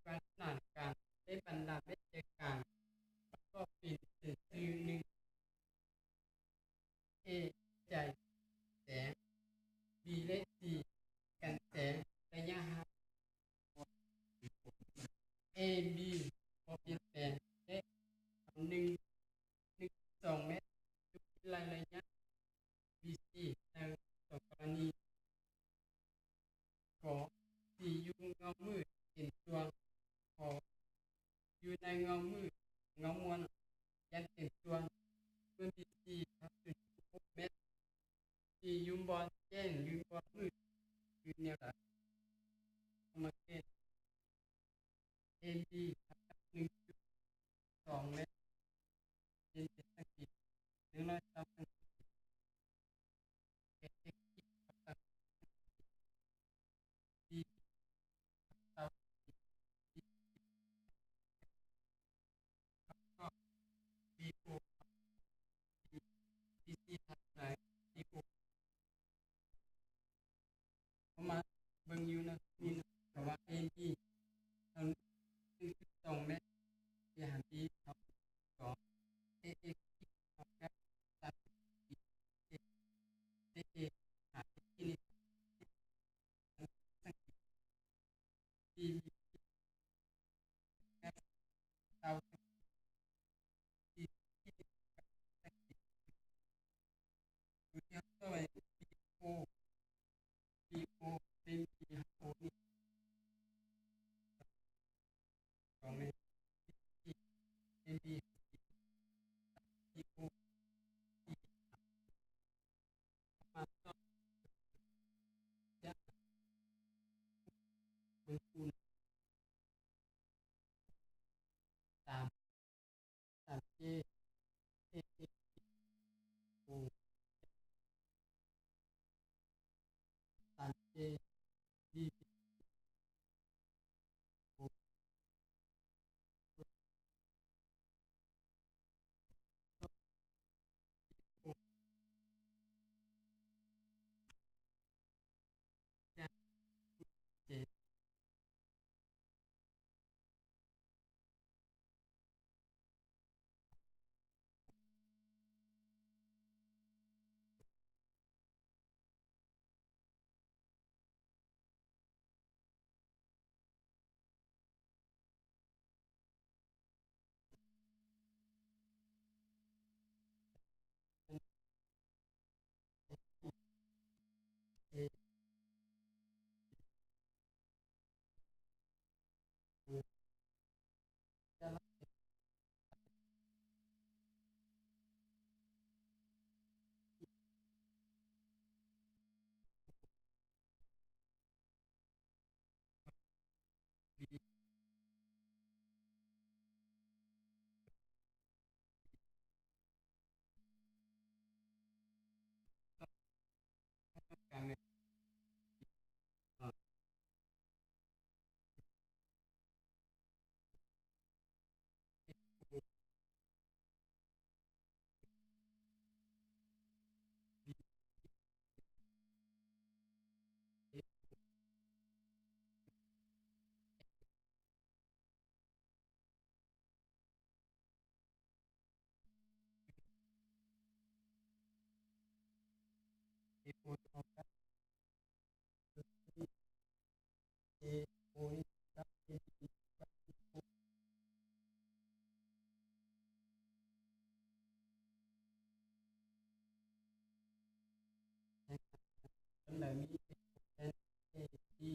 วัฒนาการได้บรรดาเวชการแล้วก็เป็นสื่อหนึ่งเอใจแสงบีและซีกันแสงระยะห่างเอบีพอเปลี่ยนแปลงและ1 2 เมตรทุกระยะบีซีในสองกรณีขอสี่ยูเงามืดเห็นตัวขออยู่ในเงามืดเงามวลยันเห็นตัวเมื่อบีซีทับ0.6 เมตรที่ยุมบอลแจ้งยุมบอลมืดคือแนวหลักมาเกตเอ็นดีทับ1.2 เมตรเป็นเศษสังเกต100 เท่าสังเกตเอ็กซ์ทับดีเท่าดีก็บีโอบีบีซีทับไหนบีโอประมาณเบิ่งอยู่นะนี่นะแต่ว่าเอ็นดีเท่า1.2 เมตรที่หารบีเท่า2เอเอ็กซ์เท่ากับ30เอเอเอหารที่นี่สังเกตบีบีกับเท่าที่ที่สังเกตดูที่ตัวเองบีโอบีโอเป็นบีโอนี่2 เมตรที่เอ็นดีบีโอที่ประมาณก็จะเบิ่งคูณ3 3เจเอเอ็กซ์โอ3เจดีโอโอจะเจเอโอจะรับบีต้องการเงินเอ่อโอบีเอเอโอเท่ากับบีเอโอนี่กับเอบีกับบีโอเป็นแบบนี้เป็นเอบี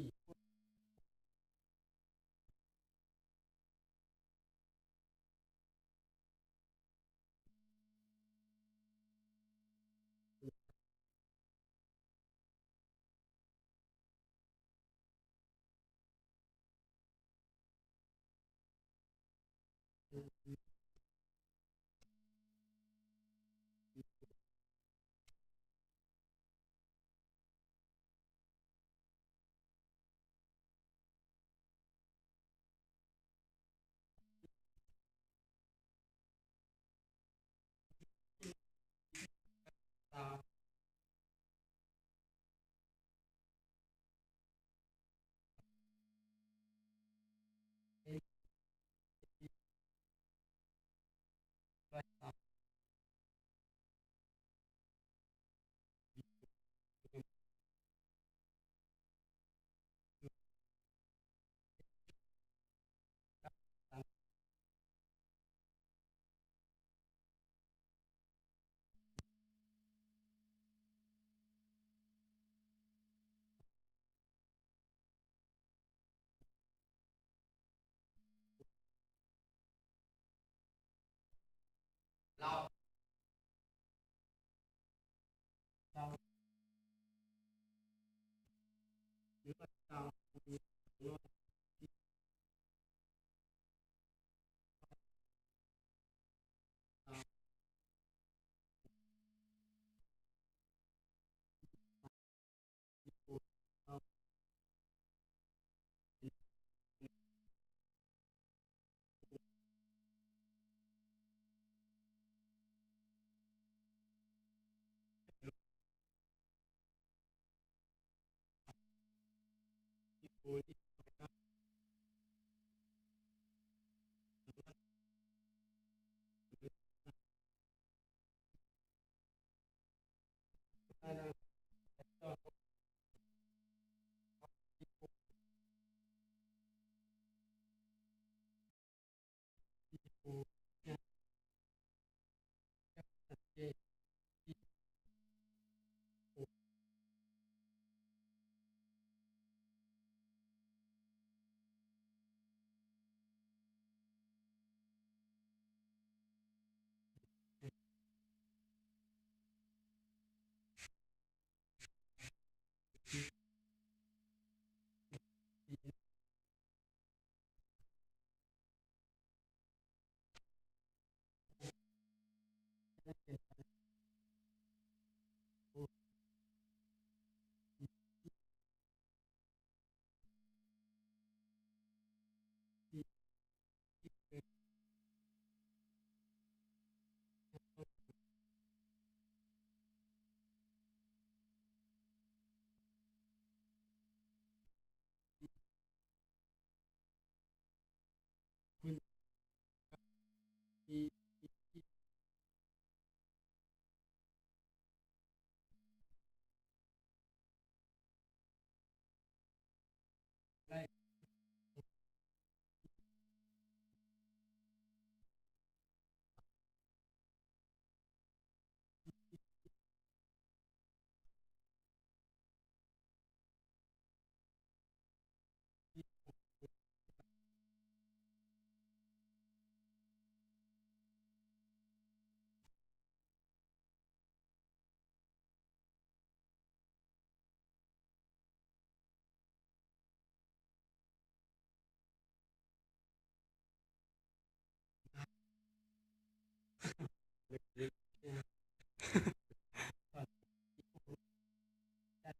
down the Lord people peopleคุณที่ได้เล็กๆตอนได้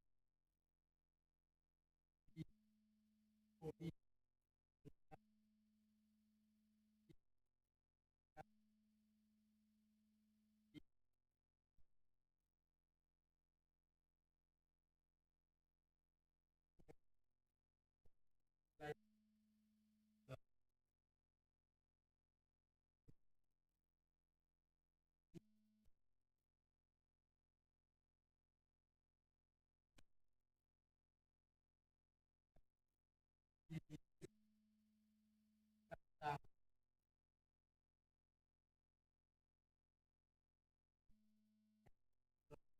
ที่โควิดได้ตาม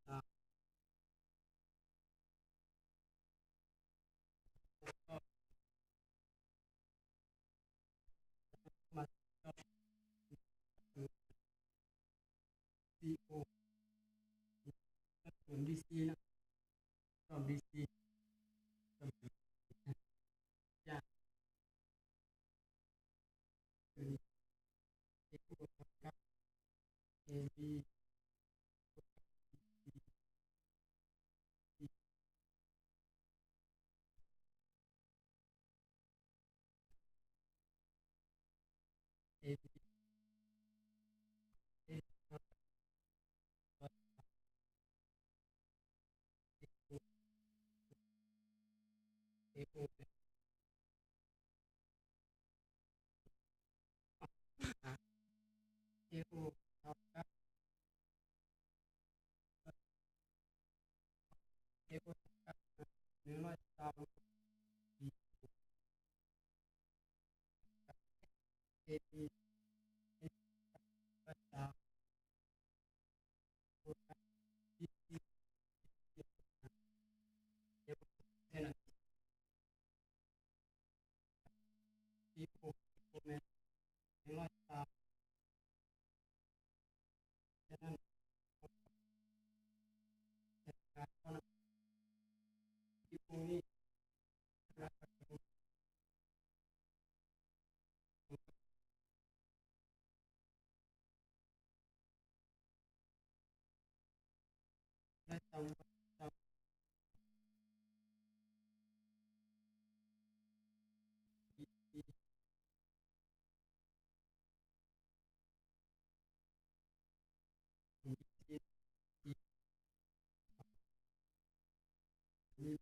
ตามก็มาก็คือซีโอส่วนดีซีนะก็ดีซีก็มียากคือเอกโอครับเอบีเอบีเอครับเอโอเอโอเอโอครับเอโอครับเนื้อตามดีเอบีเอตามโอครับดีซีเอโอแค่นั้นซีโอโอแมนเนื้อตามแค่นั้นแต่การเท่านั้นซีโอนี่ มี